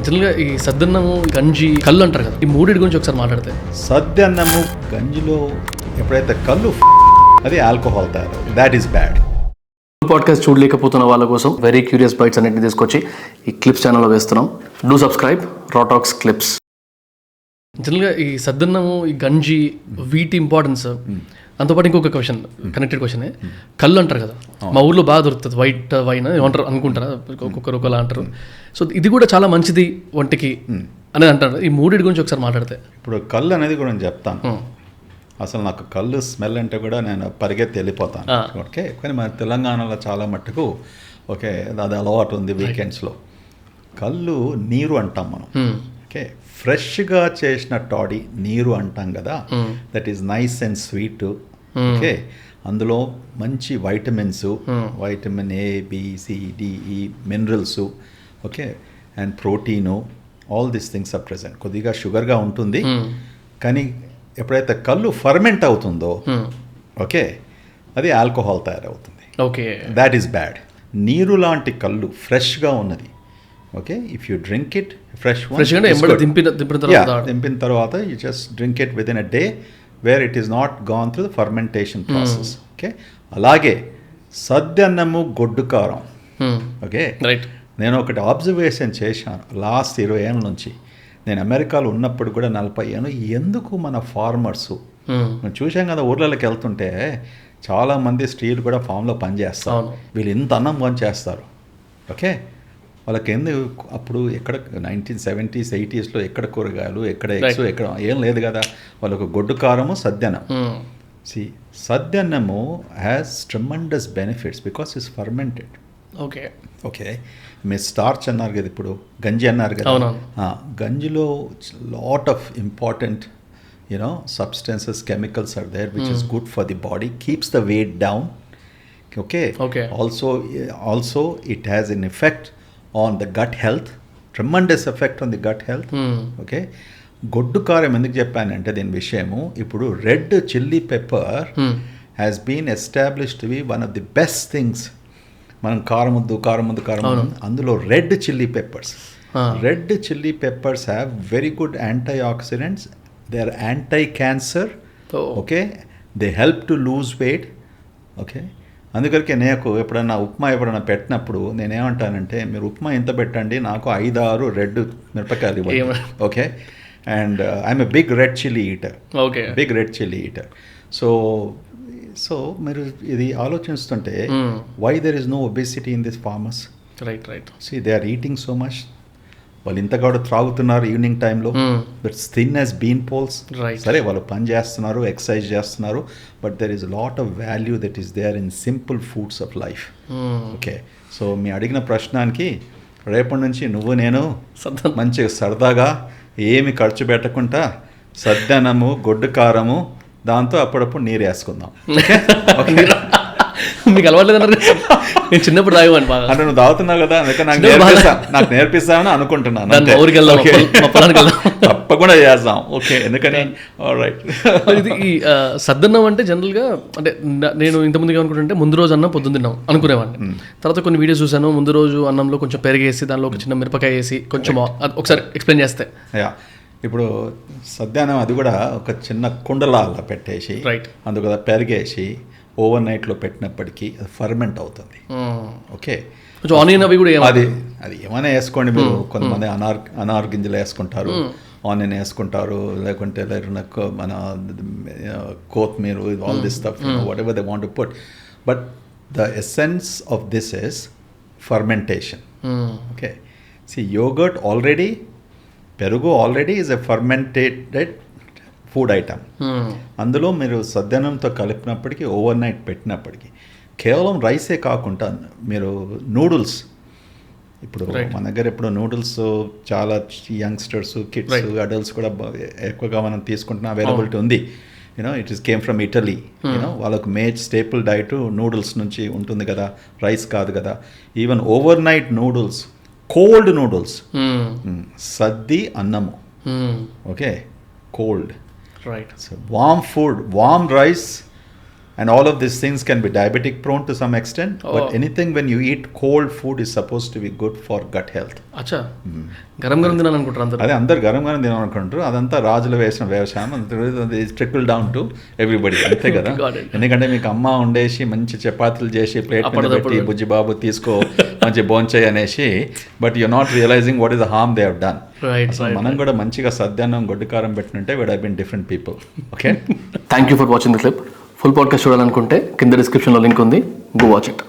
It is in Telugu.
జనరల్గా ఈ సద్దన్నము, గంజి, కళ్ళు అంటారు కదా, ఈ మూడింటి గురించి ఒకసారి మాట్లాడితే. సద్దన్నము గంజిలో ఎప్పుడైతే కళ్ళు అది ఆల్కహాల్ తయారు, దాట్ ఈస్ బ్యాడ్. పాడ్కాస్ట్ చూడలేకపోతున్న వాళ్ళ కోసం వెరీ క్యూరియస్ బైట్స్ అన్నింటిని తీసుకొచ్చి ఈ క్లిప్స్ ఛానల్లో వేస్తున్నాం. Do subscribe raw talks clips. జనరల్గా ఈ సద్దన్నము, ఈ గంజి, వీటి ఇంపార్టెన్స్, దాంతోపాటు ఇంకొక క్వశ్చన్, కనెక్టెడ్ క్వశ్చన్. కళ్ళు అంటారు కదా, మా ఊర్లో బాగా దొరుకుతుంది, వైట్ వైన్ ఏమంటారు అనుకుంటారా, ఒక్కొక్కరు ఒకలా అంటారు. సో ఇది కూడా చాలా మంచిది ఒంటికి అనేది అంటారు. ఈ మూడింటి గురించి ఒకసారి మాట్లాడితే. ఇప్పుడు కళ్ళు అనేది కూడా నేను చెప్తాను. అసలు నాకు కళ్ళు స్మెల్ అంటే కూడా నేను పరిగెత్తి వెళ్ళిపోతాను. ఓకే, కానీ మన తెలంగాణలో చాలా మట్టుకు ఓకే అది అలవాటు ఉంది. వీకెండ్స్లో కళ్ళు నీరు అంటాం మనం. ఓకే, ఫ్రెష్గా చేసిన టాడీ నీరు అంటాం కదా, that is nice and sweet. Okay, అందులో మంచి vitamins, vitamin A, B, C, D, E minerals, okay, and protein, all these things are present. కొద్దిగా షుగర్గా ఉంటుంది, కానీ ఎప్పుడైతే కళ్ళు ఫర్మెంట్ అవుతుందో ఓకే అది ఆల్కహాల్ తయారవుతుంది. Okay, that is bad. నీరు లాంటి కళ్ళు ఫ్రెష్గా ఉన్నది. Okay, if you drink it fresh దింపిన తర్వాత you just drink it with in a day where it is not gone through the fermentation process. Okay, అలాగే సద్దన్నము, గొడ్డు కారం. ఓకే, నేను ఒకటి అబ్జర్వేషన్ చేశాను లాస్ట్ 20 ఏళ్ళ నుంచి. నేను అమెరికాలో ఉన్నప్పుడు కూడా 40 ఏళ్ళు. ఎందుకు మన ఫార్మర్సు మేము చూసాం కదా, ఊర్లలోకి వెళ్తుంటే చాలామంది స్త్రీలు కూడా ఫామ్లో పనిచేస్తారు. వీళ్ళు ఇంత అన్నం పనిచేస్తారు. ఓకే, వాళ్ళకి ఎందుకు అప్పుడు ఎక్కడ 1970s 80sలో ఎక్కడ కూరగాయలు, ఎక్కడ ఎగ్స్, ఎక్కడ ఏం లేదు కదా. వాళ్ళకు గొడ్డు కారము, సద్దన్నం. సద్దన్నము has tremendous benefits because it's fermented. Okay okay, మీరు స్టార్చ్ అన్నారు కదా, ఇప్పుడు గంజి అన్నారు కదా. గంజిలో lot of important substances, chemicals are there which is good for the body, keeps the weight down. Okay, also it has an effect on the gut health, tremendous effect on the gut health. Okay, గొడ్డు కారం ఎందుకు చెప్పానంటే దీని విషయము, ఇప్పుడు red chilli pepper has been established to be one of the best things. మనం కారం అందులో red chilli peppers have very good anti oxidants. They are anti cancer. Okay, they help to lose weight. Okay, అందుకరికి నేను ఎప్పుడైనా ఉప్మా పెట్టినప్పుడు నేనేమంటానంటే, మీరు ఉప్మా ఎంత పెట్టండి, నాకు 5-6 రెడ్ మిరపకాయలు ఇవ్వండి. Okay, and I'm a big red chilli eater. Okay, big red chilli eater. So మీరు ఇది ఆలోచిస్తుంటే why there is no obesity in this farmers. Right see they are eating so much. వాళ్ళు ఇంతగా త్రాగుతున్నారు ఈవినింగ్ టైంలో. But thin as bean poles. సరే, వాళ్ళు పని చేస్తున్నారు, ఎక్సర్సైజ్ చేస్తున్నారు, but there is lot of value that is there in simple foods of life. Okay, so మీ అడిగిన ప్రశ్నానికి రేపటి నుంచి నువ్వు నేను మంచిగా సరదాగా ఏమి ఖర్చు పెట్టకుండా సద్దన్నము, గొడ్డు కారము, దాంతో అప్పుడప్పుడు నీరు వేసుకుందాం. మీకు అలవాట్లేదన్నారు, నేను చిన్నప్పుడు తాగేవాడిని బాగా. అంటే నువ్వు తాగుతున్నావు కదా, అందుకే నాకు నేర్పిస్తామని అనుకుంటున్నాను. తప్పకుండా చేద్దాం. ఓకే, ఎందుకని రైట్. ఇది ఈ సద్దన్నం అంటే జనరల్గా, అంటే నేను ఇంతకుముందుగా అనుకుంటుంటే ముందు రోజు అన్నం పొద్దున్న తిన్నాం అనుకునేవాడిని. తర్వాత కొన్ని వీడియోస్ చూసాను, ముందు రోజు అన్నంలో కొంచెం పెరిగేసి దానిలో ఒక చిన్న మిరపకాయ వేసి కొంచెం ఒకసారి ఎక్స్ప్లెయిన్ చేస్తే. ఇప్పుడు సద్దన్నం అది కూడా ఒక చిన్న కుండలా పెట్టేసి అందుకు పెరిగేసి ఓవర్ నైట్లో పెట్టినప్పటికీ అది ఫర్మెంట్ అవుతుంది. ఓకే, కొంచెం ఆనియన్ అవి కూడా అది ఏమైనా వేసుకోండి. మీరు కొంతమంది అనార్ గింజలు వేసుకుంటారు, ఆనియన్ వేసుకుంటారు, లేకుంటే మన కొత్తిమీర, all this stuff, whatever they want to put. But the essence of this is fermentation. Okay, see yogurt already, పెరుగు already is a fermentated food item. అందులో మీరు సద్దన్నంతో కలిపినప్పటికీ, ఓవర్ నైట్ పెట్టినప్పటికీ, కేవలం రైసే కాకుండా మీరు నూడిల్స్, ఇప్పుడు మన దగ్గర ఇప్పుడు నూడిల్స్ చాలా యంగ్స్టర్స్, కిడ్స్, అడల్ట్స్ కూడా ఎక్కువగా మనం తీసుకుంటున్న అవైలబిలిటీ ఉంది. It is came from Italy. వాళ్ళకు స్టేపుల్ డైట్ నూడిల్స్ నుంచి ఉంటుంది కదా, రైస్ కాదు కదా. Even overnight noodles, cold noodles, సద్ది అన్నము. Okay, cold. Right. So warm food, warm rice, And all of these things can be diabetic prone to some extent, but anything when you eat cold food is supposed to be good for gut health. అచ్చా గరం గరం తినాలి అనుకుంటారు అందరు. అదే అందరు గరంగానే తినాలనుకుంటారు, అదంతా రాజులు వేసిన వ్యవసాయం, ట్రికల్ డౌన్ టు ఎవ్రీబడి, అంతే కదా. ఎందుకంటే మీకు అమ్మ ఉండేసి మంచి చపాతీలు చేసి ప్లేట్ మీద పెట్టి బుజ్జి బాబు తీసుకో మంచి భోంచేయి అనేసి, but you not realising what is the harm they have done. మనం కూడా మంచిగా సద్యాన్నం గొడ్డుకారం పెట్టినంటే would have been different people. Okay, thank you for watching the clip. Full podcast చూడాలనుకుంటే కింద డిస్క్రిప్షన్లో లింక్ ఉంది, గో వాచ్ ఇట్.